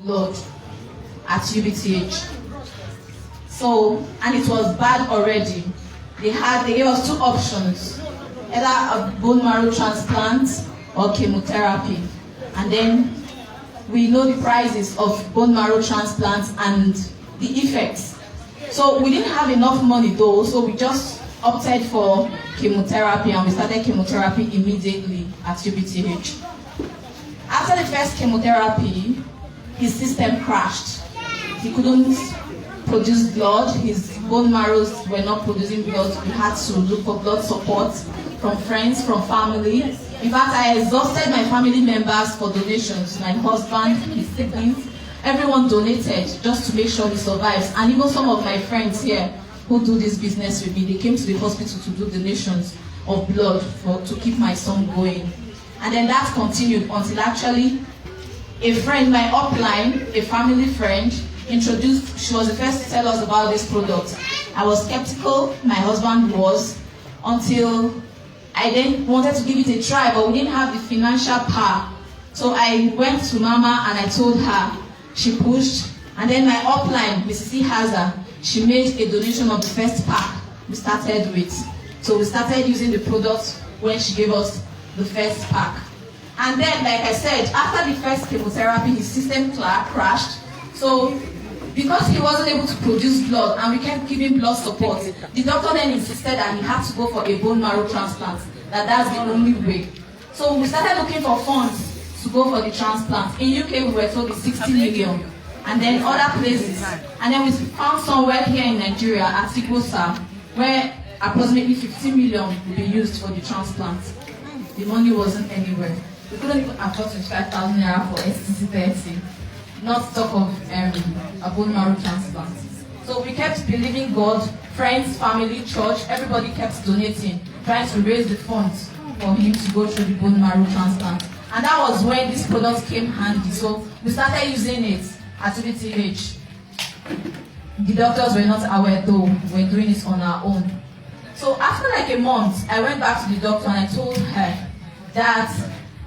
blood at UBTH. So, and it was bad already. They gave us 2 options, either a bone marrow transplant or chemotherapy. And then we know the prices of bone marrow transplants and the effects. So we didn't have enough money though, so we just opted for chemotherapy, and we started chemotherapy immediately at UBTH. After the first chemotherapy, his system crashed. He couldn't produce blood, his bone marrows were not producing blood. We had to look for blood support from friends, from family. In fact, I exhausted my family members for donations. My husband, his siblings, everyone donated just to make sure he survives. And even some of my friends here who do this business with me, they came to the hospital to do donations of blood to keep my son going. And then that continued until actually a friend, my upline, a family friend, introduced, she was the first to tell us about this product. I was skeptical, my husband was, until I then wanted to give it a try, but we didn't have the financial power. So I went to Mama and I told her. She pushed, and then my upline, Mrs. Haza, she made a donation of the first pack we started with. So we started using the product when she gave us the first pack. And then, like I said, after the first chemotherapy, his system crashed. So because he wasn't able to produce blood and we kept giving blood support, the doctor then insisted that he had to go for a bone marrow transplant, that's the only way. So we started looking for funds to go for the transplant. In UK, we were told it's 60 million. And then other places. And then we found somewhere here in Nigeria, at Sigosa, where approximately 15 million would be used for the transplant. The money wasn't anywhere. We couldn't even afford 25,000 naira for STC30. Not talk of a bone marrow transplant. So we kept believing God, friends, family, church, everybody kept donating, trying to raise the funds for him to go through the bone marrow transplant. And that was when this product came handy. So we started using it at UBTH. The doctors were not aware though, we were doing it on our own. So after like a month, I went back to the doctor and I told her that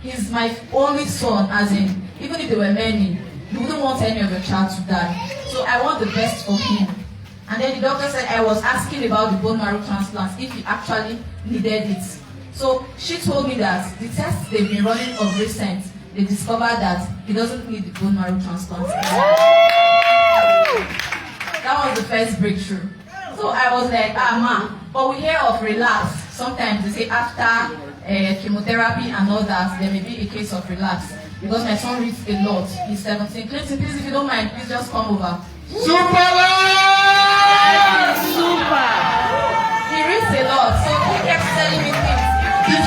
he's my only son, as in, even if there were many, you wouldn't want any of your child to die. So I want the best for him. And then the doctor said I was asking about the bone marrow transplant, if he actually needed it. So she told me that the tests they've been running of recent, they discovered that he doesn't need the bone marrow transplant. That was the first breakthrough. So I was like, ma, but we hear of relapse. Sometimes they say after chemotherapy and all that, there may be a case of relapse. Because my son reads a lot. He's 17. Clinton, please, if you don't mind, please just come over. Super! Super! He reads a lot, so he kept telling me things. Things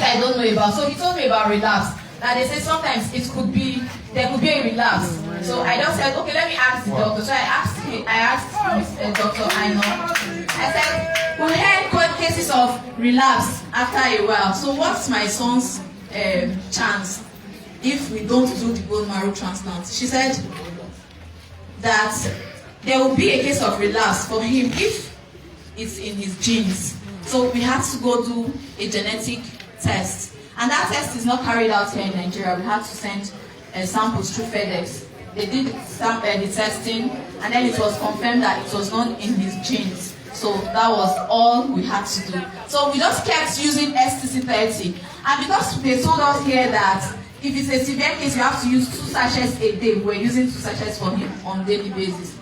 I don't know about. So he told me about relapse. That they say sometimes there could be a relapse. So I just said, okay, let me ask the doctor. So I asked Dr. Aino. I said, we had cases of relapse after a while. So what's my son's chance if we don't do the bone marrow transplant? She said that there will be a case of relapse for him if it's in his genes. So we have to go do a genetic test. And that test is not carried out here in Nigeria. We had to send samples through FedEx. They did the testing, and then it was confirmed that it was not in his genes. So that was all we had to do. So we just kept using STC30. And because they told us here that if it's a severe case, you have to use 2 sachets a day. We're using 2 sachets for him on a daily basis.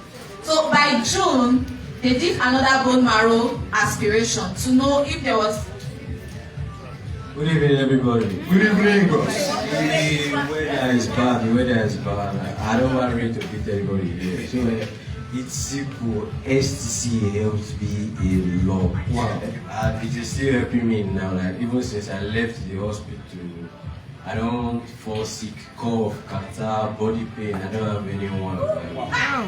So by June, they did another bone marrow aspiration to know if there was... Good evening, everybody. Good evening, boss. The weather is bad. I don't want to beat everybody here. So it's simple. STC helps me a lot. Wow. And it is still helping me now. Like even since I left the hospital, I don't fall sick, cough, catarrh, body pain. I don't have anyone. Wow.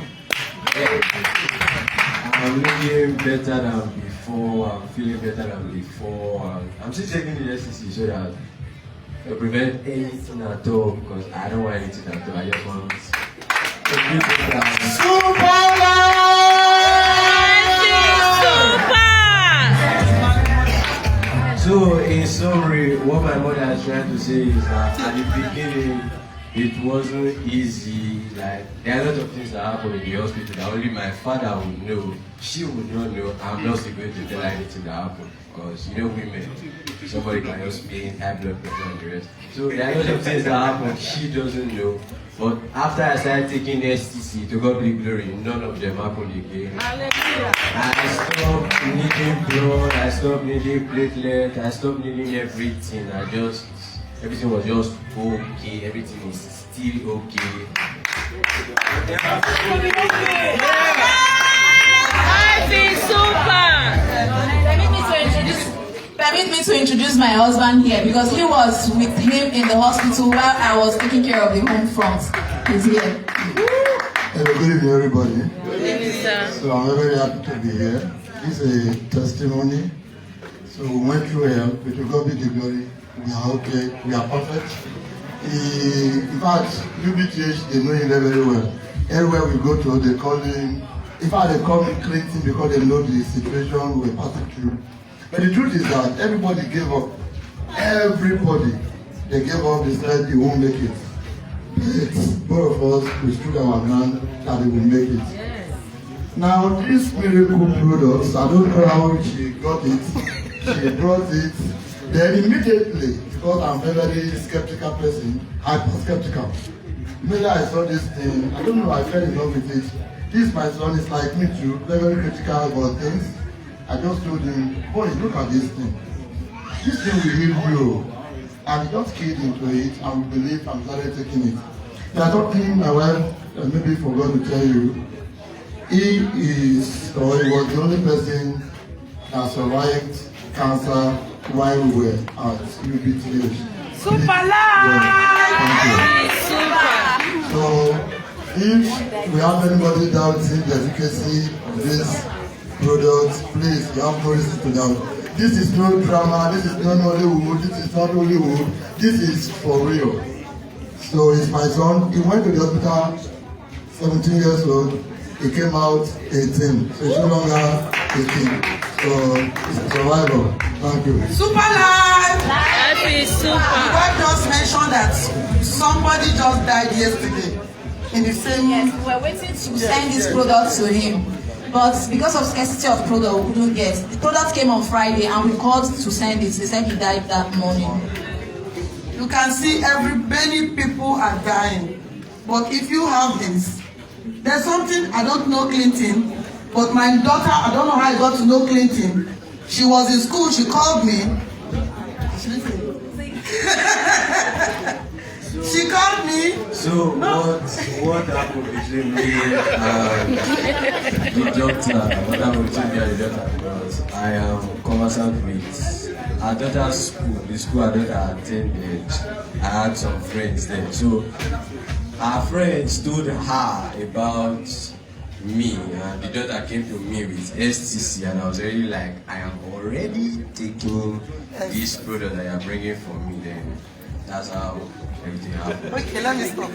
I'm looking better than before. I'm feeling better than before. I'm still taking the STC so that to prevent anything at all, because I don't want anything at all. I just want to be better. Super! So in summary, what my mother is trying to say is that at the beginning, it wasn't easy. Like, there are a lot of things that happen in the hospital that only my father would know. She would not know. I'm not still going to tell her anything that happened. Because, you know, women, somebody can just be in high blood pressure and the rest. So there are a lot of things that happen she doesn't know. But after I started taking STC, to God be glory, none of them happened again. I stopped needing blood, I stopped needing platelet, I stopped needing everything. Everything was just okay, everything is still okay. I feel super! Permit me to introduce my husband here because he was with him in the hospital while I was taking care of the home front. He's here. Good evening, everybody. Good evening, sir. So I'm very happy to be here. This is a testimony. So we went through hell, but to God be the glory. We are okay, we are perfect. In fact, UBTH, they know him very well. Everywhere we go to, they call him. In fact, they call him Clinton because they know the situation we're passing through. But the truth is that everybody gave up. Everybody, they gave up. They said they won't make it. But both of us, we stood our ground that they will make it. Yes. Now, this miracle products, I don't know how she got it. She brought it. Then immediately, because I'm a very skeptical person, hyper skeptical. Immediately I saw this thing, I don't know, I fell in love with it. This, my son, is like me too, very critical about things. I just told him, boy, look at this thing. This thing will heal you. And he just keyed into it and we believe and started taking it. I told him, my wife, maybe forgot to tell you, he was the only person that survived cancer while we were at UBTH. Super life! Super! So, if we have anybody doubting the efficacy of this product, please, you have no reason to doubt. This is no drama, this is not Hollywood, this is not Hollywood, this is for real. So it's my son, he went to the hospital, 17 years old, he came out 18, so he's no longer 18. So it's a survival. Thank you. Super life! Life is super! God just mentioned that somebody just died yesterday in the same. Yes, we were waiting to send this product to him. But because of scarcity of product, we couldn't get. The product came on Friday and we called to send it. They said he died that morning. You can see many people are dying. But if you have this, there's something, I don't know Clinton, but my daughter, I don't know how I got to know Clinton. She was in school, she called me. She called me. So what happened between me and the doctor? What happened between me and the doctor? Because I am conversant with our daughter's school, the school our daughter attended. I had some friends there. So our friends told her about me, and the daughter came to me with STC, and I was really like, I am already taking this product that you are bringing for me. Then that's how everything happened. Okay, let me stop.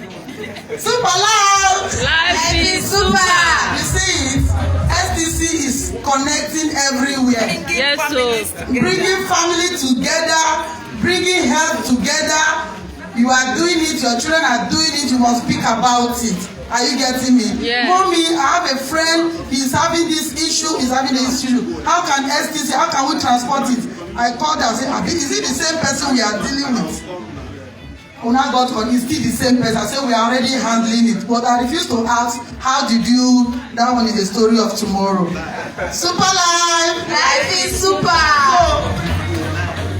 Super life! Life is super! You see it? STC is connecting everywhere. Yes, so. Bringing family together, bringing health together. You are doing it, your children are doing it, you must speak about it. Are you getting me? Yeah. Mommy, I have a friend, he's having this issue, How can STC, how can we transport it? I called her and said, is it the same person we are dealing with? When I got on, it's still the same person. I said, we are already handling it. But I refuse to ask, how did you, that one is the story of tomorrow. Super life! Life is super!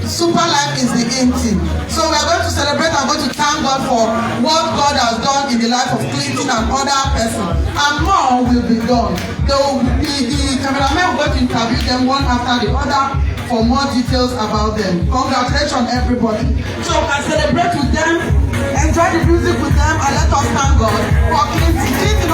Super life is the end thing. So we are going to celebrate and going to thank God for what God has done in the life of Clinton and other persons. And more will be done. The cameramen will go to interview them one after the other for more details about them. Congratulations, everybody. So we can celebrate with them, enjoy the music with them, and let us thank God for Clinton. Clinton,